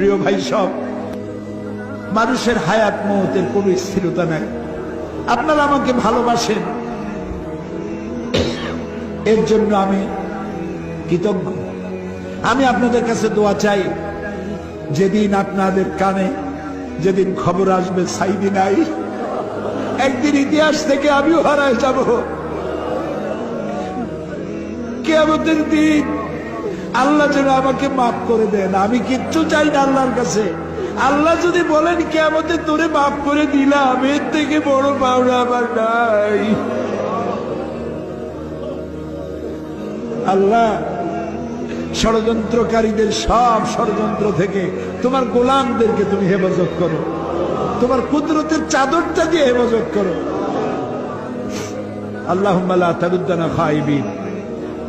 প্রিয় ভাই সব, মানুষের হায়াত মওতের কোনো স্থিরতা নাই। আপনারা আমাকে ভালোবাসেন, এর জন্য আমি কৃতজ্ঞ। আমি আপনাদের কাছে দোয়া চাই, যেদিন আপনাদের কানে যেদিন খবর আসবে সাইদি নাই, একদিন ইতিহাস থেকে আমিও হারায় যাব। কিয়ামতের দিন আল্লাহ যেন আমাকে মাফ করে দেন। আমি কিচ্ছু চাই না আল্লাহর কাছে। আল্লাহ যদি বলেন কিয়ামতে তোরে মাফ করে দিলাম, এর থেকে বড় পাওনা আমার নাই। আল্লাহ, ষড়যন্ত্রকারীদের সব ষড়যন্ত্র থেকে তোমার গোলামদেরকে তুমি হেফাজত করো, তোমার কুদরতের চাদরটা দিয়ে হেফাজত করো। আল্লাহুম্মা লা তারুদ্দানা খায়িবিন,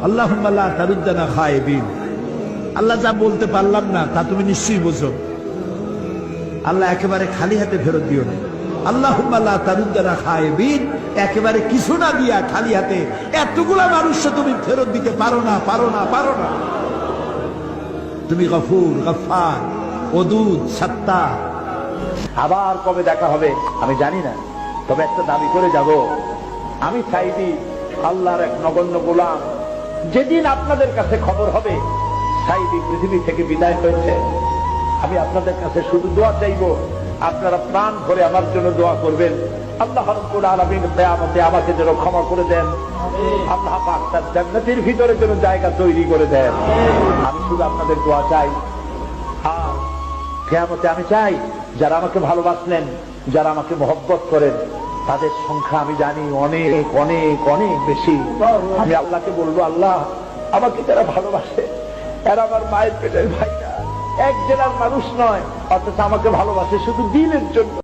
আল্লাহুম্মা লা তারুদ্দানা খায়িবিন। আল্লাহ, যা বলতে পারলাম না তা তুমি নিশ্চয়ই বোঝো। আল্লাহ, একেবারে খালি হাতে ফেরত দিও না। আল্লাহুম্মা লা তারুদ্দানা খায়িবিন, একেবারে কিছু না দিয়া খালি হাতে এতগুলা মানুষকে তুমি ফেরত দিতে পারো না, পারো না, পারো না। তুমি গফুর, গফফার, ওদুদ, সাত্তার। আবার কবে দেখা হবে আমি জানি না, তবে একটা দাবি করে যাব, আমি সাইদি আল্লাহর এক নগণ্য গোলাম। যেদিন আপনাদের কাছে খবর হবে সাইদি পৃথিবী থেকে বিদায় হয়েছে, আমি আপনাদের কাছে শুধু দোয়া চাইব, আপনারা প্রাণ ভরে আমার জন্য দোয়া করবেন। আল্লাহ রাব্বুল আলামিন কিয়ামতে আমাকে যেন ক্ষমা করে দেন, আল্লাহ পাক তার জান্নাতের ভিতরে যেন জায়গা তৈরি করে দেন। আমি শুধু আপনাদের দোয়া চাই। আর কিয়ামতে আমি চাই যারা আমাকে ভালোবাসলেন, যারা আমাকে মহব্বত করেন, তাদের সংখ্যা আমি জানি অনেক অনেক অনেক বেশি। আমি আল্লাহকে বলবো, আল্লাহ, আমাকে যারা ভালোবাসে এরা আমার মায়ের পেটের ভাইরা, এক জেলার মানুষ নয়, অথচ আমাকে ভালোবাসে শুধু দিনের জন্য।